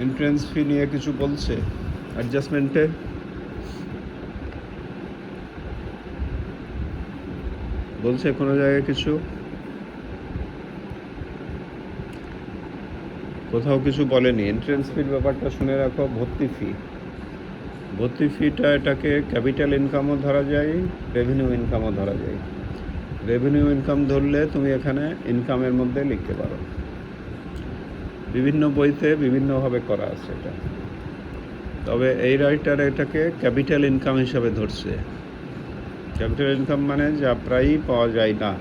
Entrance ফি নিয়ে কিছু বলছে অ্যাডজাস্টমেন্টে? বলছে কোনো জায়গায় কিছু? কোথাও কিছু বলেনি। এন্ট্রেন্স ফির ব্যাপারটা শুনে রাখো। ভর্তি ফিটা এটাকে ক্যাপিটাল ইনকামও ধরা যায়, রেভিনিউ ইনকামও ধরা যায়। রেভিনিউ ইনকাম ধরলে তুমি এখানে ইনকামের মধ্যে লিখতে পারো। বিভিন্ন বইতে বিভিন্নভাবে করা আছে এটা, তবে এই রাইটার এটাকে ক্যাপিটাল ইনকাম হিসাবে ধরছে। ক্যাপিটাল ইনকাম মানে যা প্রায়ই পাওয়া যায় না।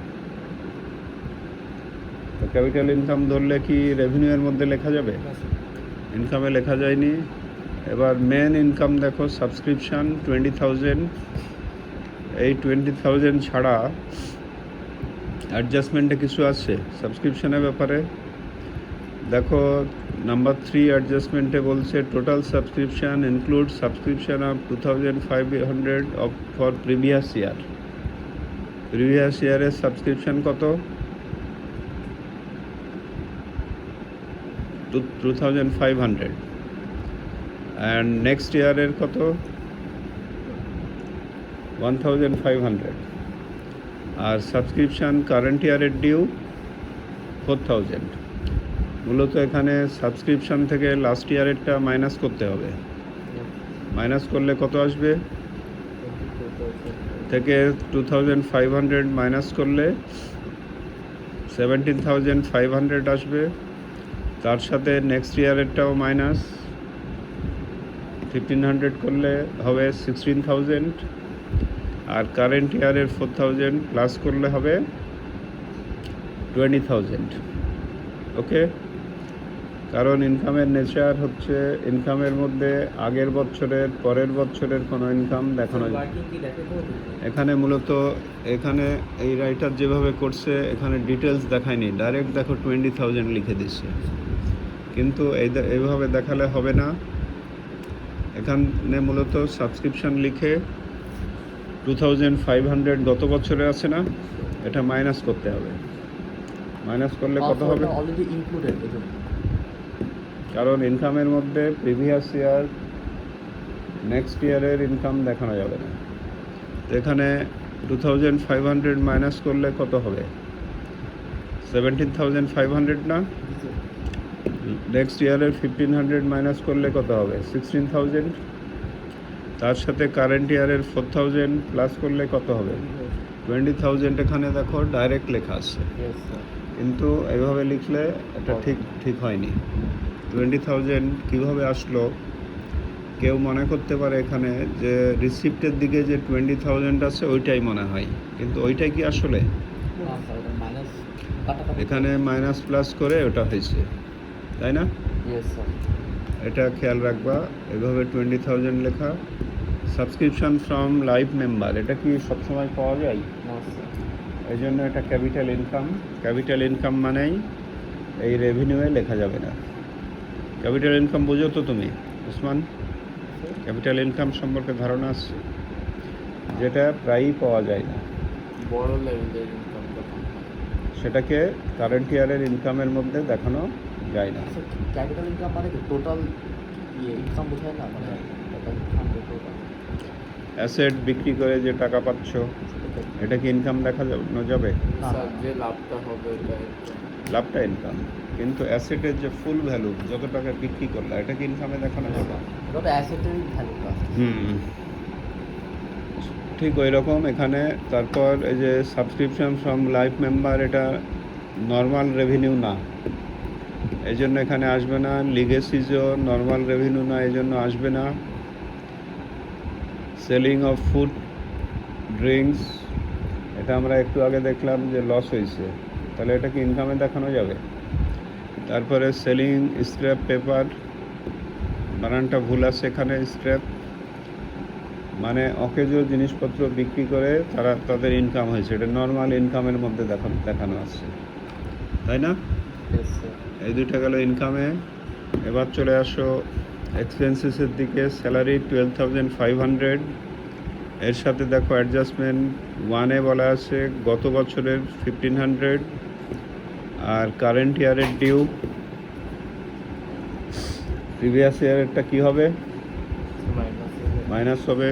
তো ক্যাপিটাল ইনকাম ধরলে কি রেভিনিউয়ের মধ্যে লেখা যাবে? ইনকামে লেখা যায়নি। এবার মেন ইনকাম দেখো, সাবস্ক্রিপশান 20,000। এই 20,000 ছাড়া অ্যাডজাস্টমেন্টে কিছু আছে সাবস্ক্রিপশানের ব্যাপারে? দেখো নাম্বার 3 অ্যাডজাস্টমেন্টে বলছে total subscription include subscription of 2,500 of for previous year. Previous ইয়ারের সাবস্ক্রিপশান কত? 2,500। অ্যান্ড নেক্সট ইয়ারের কত? 1,500। আর সাবস্ক্রিপশান কারেন্ট ইয়ারের ডিউ 4,000। মূলত এখানে সাবস্ক্রিপশান থেকে লাস্ট ইয়ারেরটা মাইনাস করতে হবে। মাইনাস করলে কত আসবে? থেকে 2,500 মাইনাস করলে 17,500 আসবে। তার সাথে নেক্সট ইয়ারেরটাও মাইনাস 1,500 করলে হবে 16,000। আর কারেন্ট ইয়ারের 4,000 প্লাস করলে হবে 20,000। ওকে, কারণ ইনকামের নেচার হচ্ছে ইনকামের মধ্যে আগের বছরের পরের বছরের কোনো ইনকাম দেখানো যায়। এখানে মূলত এখানে এই রাইটার যেভাবে করছে এখানে ডিটেলস দেখায়নি, ডাইরেক্ট দেখো 20,000 লিখে দিচ্ছে। কিন্তু এইভাবে দেখালে হবে না। এখানে মূলত সাবস্ক্রিপশান লিখে 2,500 গত বছরে আছে না, এটা মাইনাস করতে হবে। মাইনাস করলে কত হবে? Already included. কারণ ইনকামের মধ্যে প্রিভিয়াস ইয়ার নেক্সট ইয়ারের ইনকাম দেখানো যাবে না। তো এখানে 2,500 মাইনাস করলে কত হবে? 17,500 না? নেক্সট ইয়ারের 1,500 মাইনাস করলে কত হবে? 16,000। তার সাথে কারেন্ট ইয়ারের 4,000 প্লাস করলে কত হবে? 20,000। এখানে দেখো ডাইরেক্ট লেখা আছে, কিন্তু এইভাবে লিখলে এটা ঠিক হয়নি। 20,000 কীভাবে আসলো? কেউ মনে করতে পারে এখানে যে রিসিপ্টের দিকে যে 20,000 আছে ওইটাই মনে হয়, কিন্তু ওইটাই কি আসলে? এখানে মাইনাস প্লাস করে ওটা হয়েছে, তাই না? এটা খেয়াল রাখবা। এভাবে 20,000 লেখা। সাবস্ক্রিপশন ফ্রম লাইভ মেম্বার, এটা কি সবসময় পাওয়া যায়? এই জন্য এটা ক্যাপিটাল ইনকাম। ক্যাপিটাল ইনকাম মানেই এই রেভিনিউয়ে লেখা যাবে না। ক্যাপিটাল ইনকাম বুঝো তো তুমি উসমান? ক্যাপিটাল ইনকাম সম্পর্কে ধারণা আছে? যেটা প্রায়ই পাওয়া যায় না, বড় লেভেলের ইনকাম, সেটাকে কারেন্ট ইয়ারের ইনকামের মধ্যে দেখানো যায় না। ক্যাপিটাল ইনকাম মানে কি টোটাল ইনকাম বোঝায় না, মানে টোটাল ইনকাম টোটাল অ্যাসেট বিক্রি করে যে টাকা পাচ্ছ এটা কি ইনকাম দেখানো যাবে? যে লাভটা হবে লাভটা ইনকাম, কিন্তু অ্যাসেটের যে ফুল ভ্যালু যত টাকা বিক্রি করলে এটা কি ইনকামে দেখানো যাবে? ওটা অ্যাসেটেরই ভ্যালুটা। ঠিক ওই রকম এখানে। তারপর এই যে সাবস্ক্রিপশন ফ্রম লাইফ মেম্বার, এটা নর্মাল রেভিনিউ না, এই জন্য এখানে আসবে না। লিগেসিজও নর্মাল রেভিনিউ না, এই জন্য আসবে না। সেলিং অফ ফুড ড্রিঙ্কস, এটা আমরা একটু আগে দেখলাম যে লস হয়েছে, তাহলে এটা কি ইনকামে দেখানো যাবে? তারপরে সেলিং স্ক্র্যাপ পেপার, বানানটা ভুল আছে এখানে। স্ক্র্যাপ মানে অকেজো জিনিসপত্র বিক্রি করে তাদের ইনকাম হয়েছে, এটা নর্মাল ইনকামের মধ্যে দেখানো আছে, তাই না? এই দুইটা গেল ইনকামে। এবার চলে আসো এক্সপেন্সেসের দিকে। স্যালারি 12,500, এর সাথে দেখো অ্যাডজাস্টমেন্ট 1-এ বলা আছে গত বছরের 1,500 আর কারেন্ট ইয়ারের ডিউ প্রিভিয়াস ইয়ারেরটা কী হবে? মাইনাস মাইনাস হবে।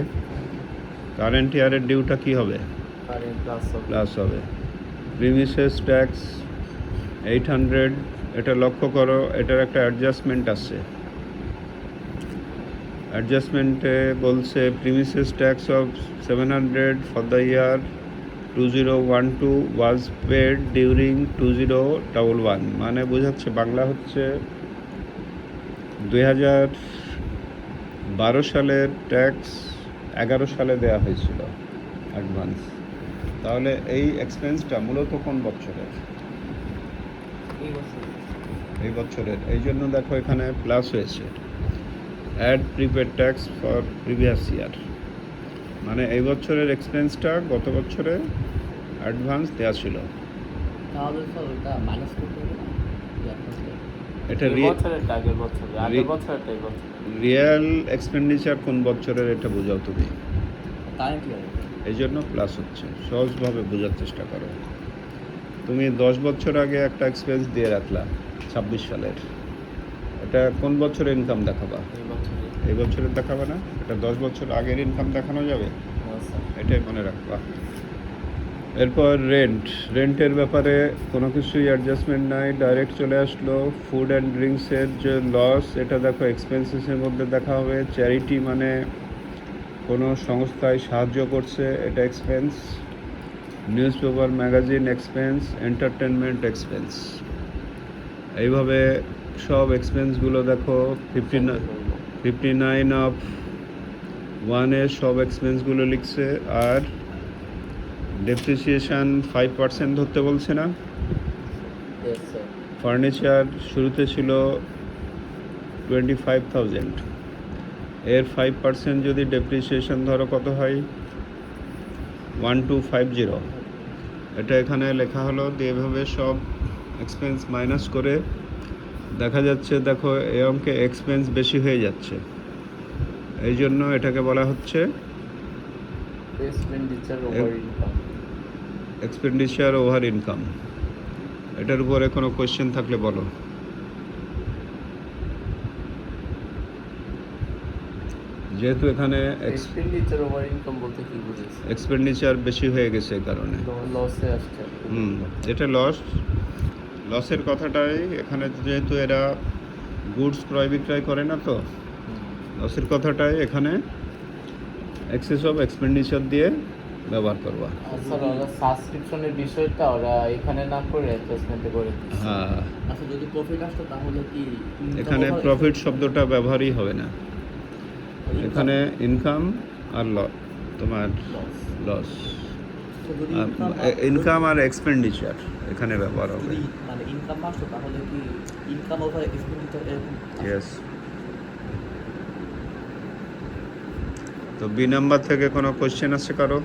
কারেন্ট ইয়ারের ডিউটা কী হবে? কারেন্ট প্লাস হবে। প্লাস হবে। প্রিমিসেস ট্যাক্স 800, এটা লক্ষ্য করো, এটার একটা অ্যাডজাস্টমেন্ট আছে। অ্যাডজাস্টমেন্টে বলছে premises tax of 700 for the year 2012 was paid during 2011, মানে বোঝাচ্ছে বাংলা হচ্ছে 2012 সালের ট্যাক্স 11 সালে দেওয়া হয়েছিল অ্যাডভান্স। তাহলে এই এক্সপেন্সটা মূলত কোন বছরের? এই বছর এই বছরের। এই জন্য দেখো এখানে প্লাস হয়েছে, add prepaid tax for previous year, মানে এই বছরের এক্সপেন্সটা গত বছরে অ্যাডভান্স দেওয়া ছিল। তাহলে স্যার ওটা মাইনাস করতে হবে না? এটা এই বছরেরটা আগের বছরে, আগের বছরটা এই বছর। রিয়েল এক্সপেন্ডিচার কোন বছরের এটা বোঝাও তুমি, কারেন্ট ইয়ারে। এই জন্য প্লাস হচ্ছে। সহজভাবে বোঝার চেষ্টা করো। তুমি 10 বছর আগে একটা এক্সপেন্স দিয়ে রাখলা 26 সালের, এটা কোন বছরের ইনকাম দেখাবা? এই বছরে এই বছরের দেখাবে না, এটা 10 বছর আগের ইনকাম দেখানো যাবে, স্যার এটাই মনে রাখবা। এরপর রেন্টের ব্যাপারে কোনো কিছুই অ্যাডজাস্টমেন্ট নাই, ডাইরেক্ট চলে আসলো। ফুড অ্যান্ড ড্রিঙ্কসের যে লস, এটা দেখো এক্সপেন্সেসের মধ্যে দেখা হবে। চ্যারিটি মানে কোনো সংস্থায় সাহায্য করছে, এটা expense. News paper magazine expense, entertainment expense. এইভাবে সব এক্সপেন্সগুলো দেখো 59 অফ 1-এ সব এক্সপেন্সগুলো লিখছে। আর ডেপ্রিসিয়েশন 5% ধরতে বলছে না? Yes sir. ফার্নিচার শুরুতে ছিল 25,000, এর 5% যদি ডেপ্রিসিয়েশন ধরো কত হয়? 1250। এটা এখানে লেখা হলো, দিয়ে এভাবে সব এক্সপেন্স মাইনাস করে দেখা যাচ্ছে, দেখো এই অঙ্কে এক্সপেন্স বেশি হয়ে যাচ্ছে, এই জন্য এটাকে বলা হচ্ছে expenditure over income. Expenditure over income. এটার উপরে কোনো কোয়েশ্চেন থাকলে বলো। যেহেতু এখানে এক্সপেন্ডিচার ওভার ইনকাম বলতে কি বুঝেছি? এক্সপেন্ডিচার বেশি হয়ে গেছে এই কারণে। লসে আসছে। এটা লসের কথাটাই এখানে, যেহেতু এরা গুডস ক্রয় বিক্রয় করে না, তো লসের কথাটাই এখানে এক্সেস অফ এক্সপেন্ডিচার দিয়ে ব্যবহার করবা। স্যার ওরা সাবস্ক্রিপশনের বিষয়টা ওরা এখানে না করে অ্যাডজাস্টমেন্টে করে দিচ্ছে। হ্যাঁ, আচ্ছা যদি প্রফিট আসতো তাহলে কি এখানে প্রফিট শব্দটা ব্যবহারই হবে না, এখানে ইনকাম আর তোমার লস, ইনকাম আর এক্সপেন্ডিচার এখানে ব্যবহার হবে। যদি মানে ইনকাম আসতো তাহলে কি ইনকাম ওভার এক্সপেন্ডিচার এরকম? ইয়েস। তো বি নাম্বার থেকে কোনো কোশ্চেন আছে কারো?